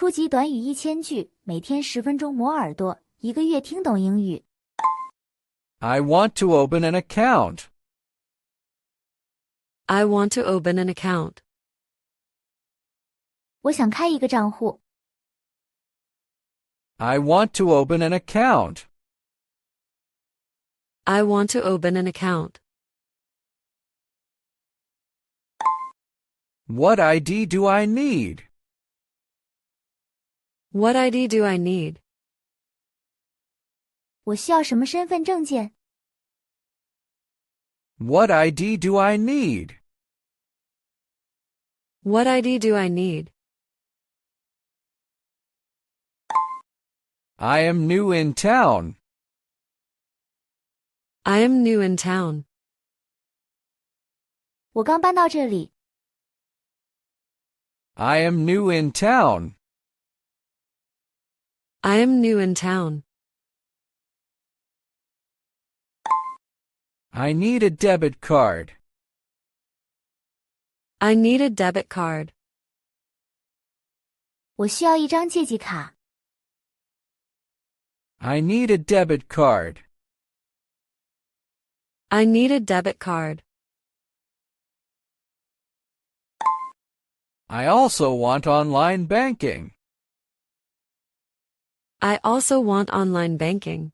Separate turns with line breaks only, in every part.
初级短语1000句，每天10分钟磨耳朵，一个月听懂英语。
I want to open an account.
I want to open an account.
我想开一个账户。
I want to open an account.
I want to open an account.
What ID do I need?
What ID do I need?
我需要什么身份证件？
What ID do I need?
What ID do I need?
I am new in town.
I am new in town.
我刚搬到这里。
I am new in town.
I am new in town.
I need a debit card.
I need a debit card.
我需要一张借记卡。
I need a debit card.
I need a debit card.
I also want online banking.
I also want online banking.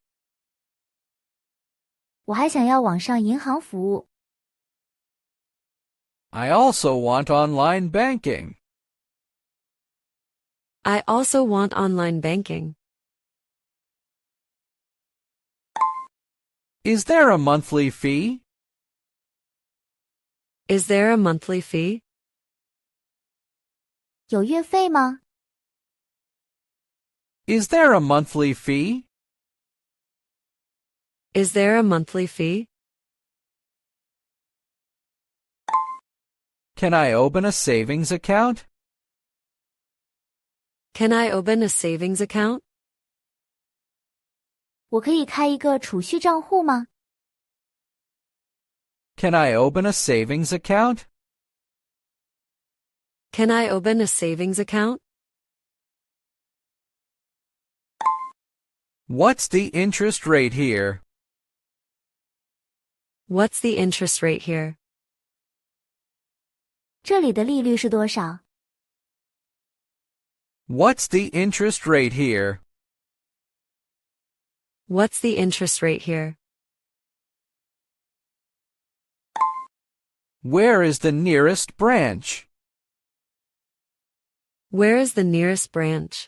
我还想要网上银行服务。
I also want online banking.
I also want online banking.
Is there a monthly fee?
Is there a monthly fee?
有月费吗？
Is there a monthly fee?
Is there a monthly fee?
Can I open a savings account?
Can I open a savings account?
我可以开一个储蓄账户吗？
Can I open a savings account?
Can I open a savings account?
What's the interest rate here?
What's the interest rate here?
这里的利率是多少？
What's the interest rate here?
What's the interest rate here?
Where is the nearest branch?
Where is the nearest branch?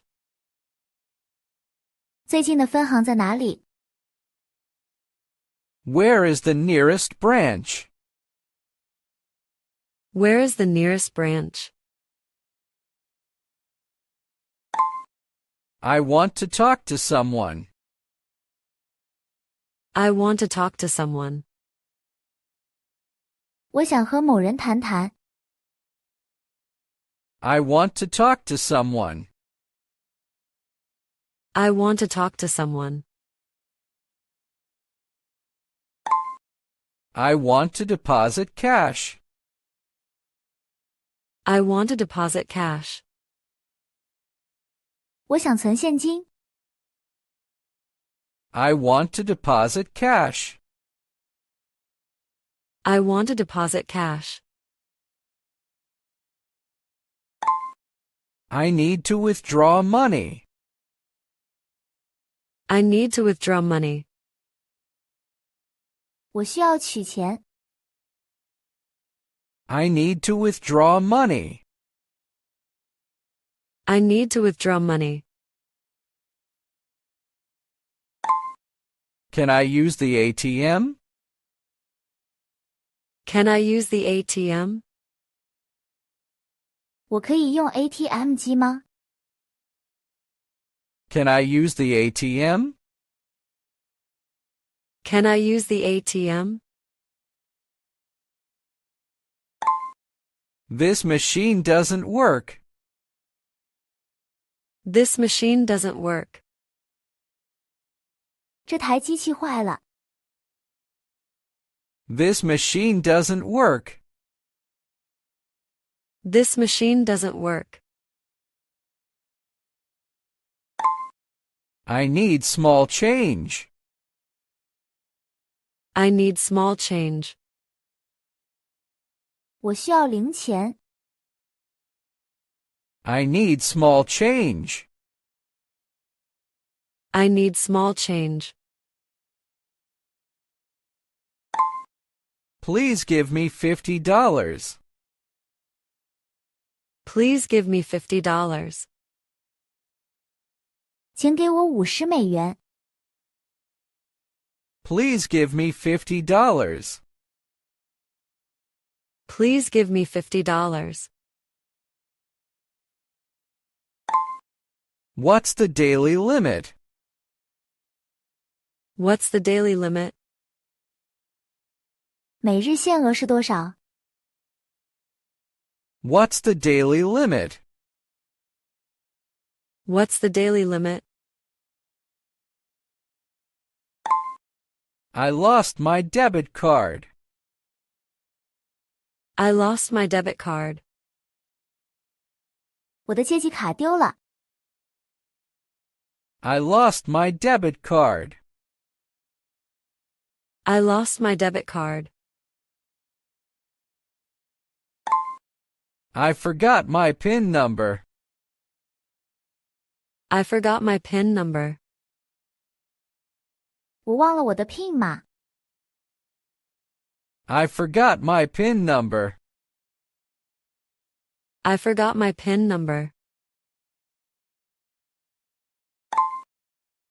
最近的分行在哪里？
Where is the nearest branch?
Where is the nearest branch?
I want to talk to someone.
I want to talk to someone.
我想和某人谈谈。
I want to talk to someone.
I want to talk to someone.
I want to deposit cash.
I want to deposit cash.
我想存现金。
I want to deposit cash.
I want to deposit cash.
I need to withdraw money.
I need to withdraw money.
我需要取钱。
I need to withdraw money.
I need to withdraw money.
Can I use the ATM?
Can I use the ATM?
我可以用 ATM 机吗？
Can I use the ATM?
Can I use the ATM?
This machine doesn't work.
This machine doesn't work.
这台机器坏了。
This machine doesn't work.
This machine doesn't work.
I need small change.
I need small change.
我需要零钱。
I need small change.
I need small change.
Please give me $50.
Please give me $50.
请给我$50。
Please give me $50.
Please give me $50.
What's the daily limit?
What's the daily limit?
每日限额是多少？
What's the daily limit?
What's the daily limit?
I lost my debit card.
I lost my debit card.
我的借记卡丢了。
I lost my debit card.
I lost my debit card.
I forgot my PIN number.
I forgot my PIN number.
我忘了我的 PIN 码。
I forgot my PIN number.
I forgot my PIN number.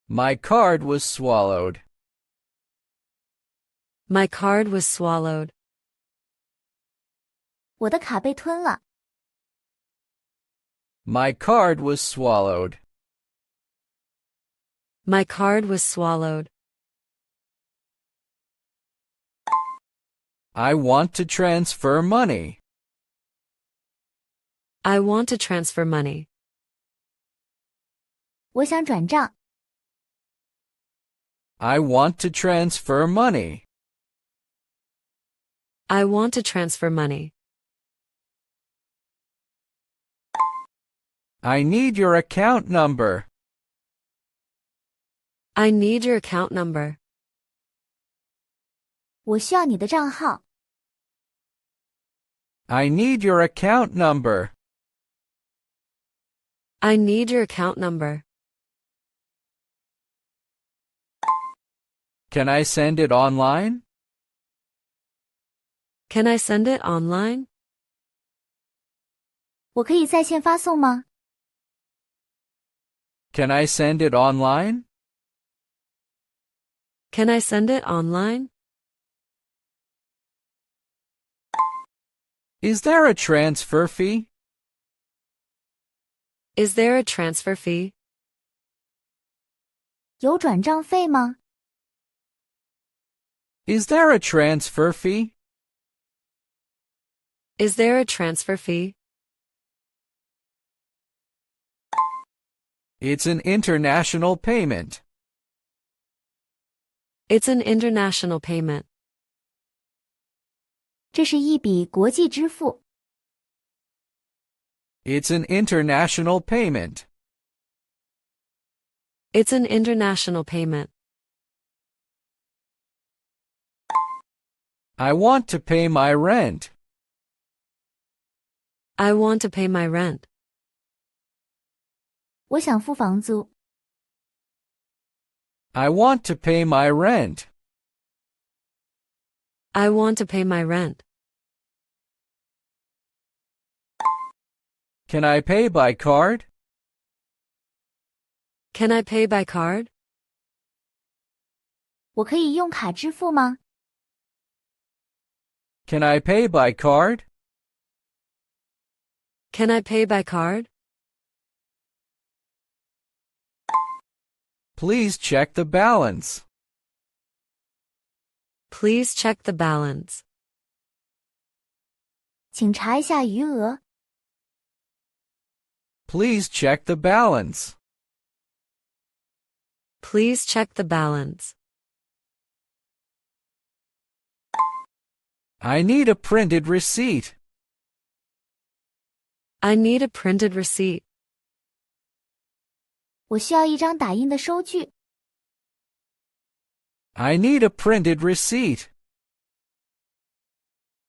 My card was swallowed.
My card was swallowed.
我的卡被吞了。
My card was swallowed.
My card was swallowed.
I want to transfer money.
I want to transfer money.
我想转账。
I want to transfer money.
I want to transfer money.
I need your account number.
I need your account number.
我需要你的账号。
I need your account number.
I need your account number.
Can I send it online?
Can I send it online?
我可以在线发送吗？
Can I send it online?
Can I send it online?
Is there a transfer fee?
Is there a transfer fee?
有转账费吗？
Is there a transfer fee?
Is there a transfer fee?
It's an international payment.
It's an international payment.
这是一笔国际支付。
It's an international payment.
It's an international payment.
I want to pay my rent.
I want to pay my rent.
我想付房租。
I want to pay my rent.
I want to pay my rent.
Can I pay by card?
Can I pay by card?
我可以用卡支付吗？
Can I pay by card?
Can I pay by card?
Please check the balance.
Please check the balance.
请查一下余额。
Please check the balance.
Please check the balance.
I need a printed receipt.
I need a printed receipt.
我需要一张打印的收据。
I need a printed receipt.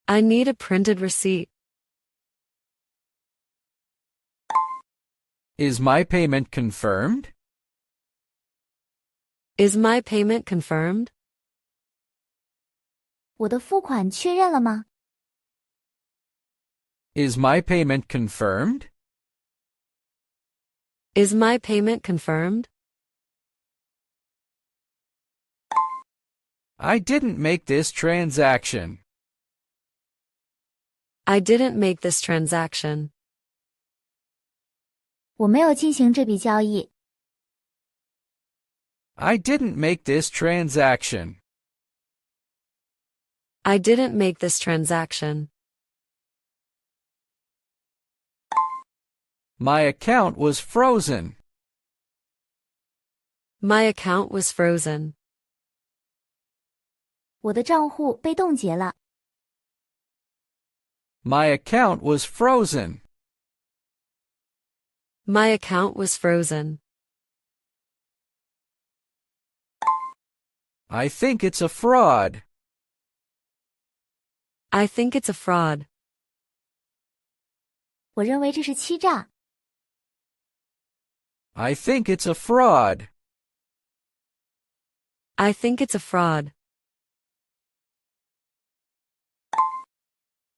I need a printed receipt.
Is my payment confirmed?
Is my payment confirmed?
我的付款确认了吗？
Is my payment confirmed?
Is my payment confirmed?
I didn't make this transaction.
I didn't make this transaction.
我没有进行这笔交易。
I didn't make this transaction.
I didn't make this transaction.
My account was frozen.
My account was frozen.
我的账户被冻结了。
My account was frozen.
My account was frozen.
I think it's a fraud.
I think it's a fraud.
我认为这是欺诈。
I think it's a fraud.
I think it's a fraud.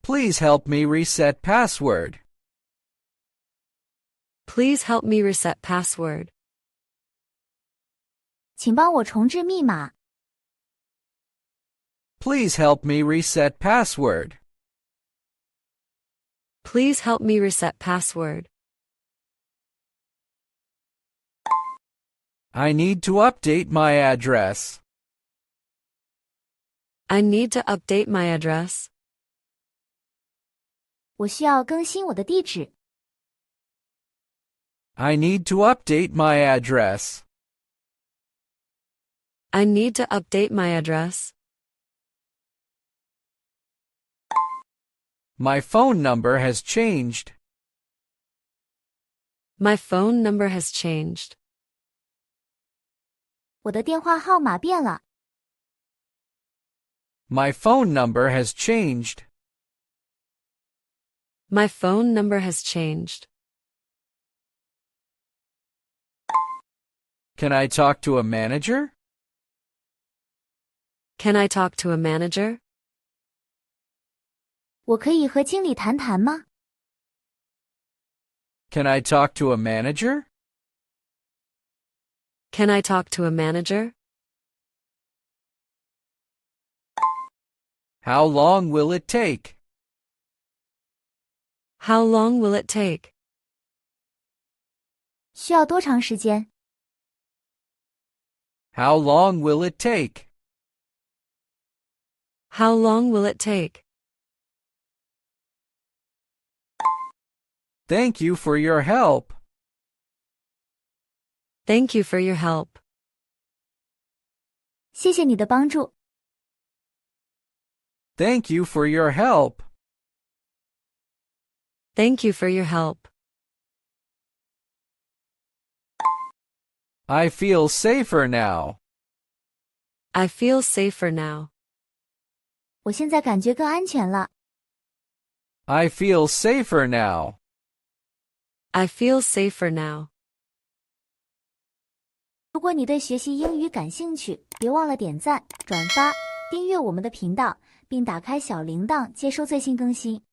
Please help me reset password.
Please help me reset password.
请帮我重置密码。
Please help me reset password.
Please help me reset password.
I need to update my address.
I need to update my address.
我需要更新我的地址。
I need to update my address.
I need to update my address.
My phone number has changed.
My phone number has changed.
我的电话号码变了。
My phone number has changed.
My phone number has changed.
Can I talk to a manager?
Can I talk to a manager?
我可以和经理谈谈吗？
Can I talk to a manager?
Can I talk to a manager?
How long will it take?
How long will it take?
需要多长时间？
How long will it take?
How long will it take?
Thank you for your help.
Thank you for your help.
谢谢你的帮助。
Thank you for your help.
Thank you for your help.
I feel safer now.
I feel safer now.
我现在感觉更安全了。
I feel safer now.
I feel safer now.
如果你对学习英语感兴趣，别忘了点赞、转发、订阅我们的频道，并打开小铃铛接收最新更新。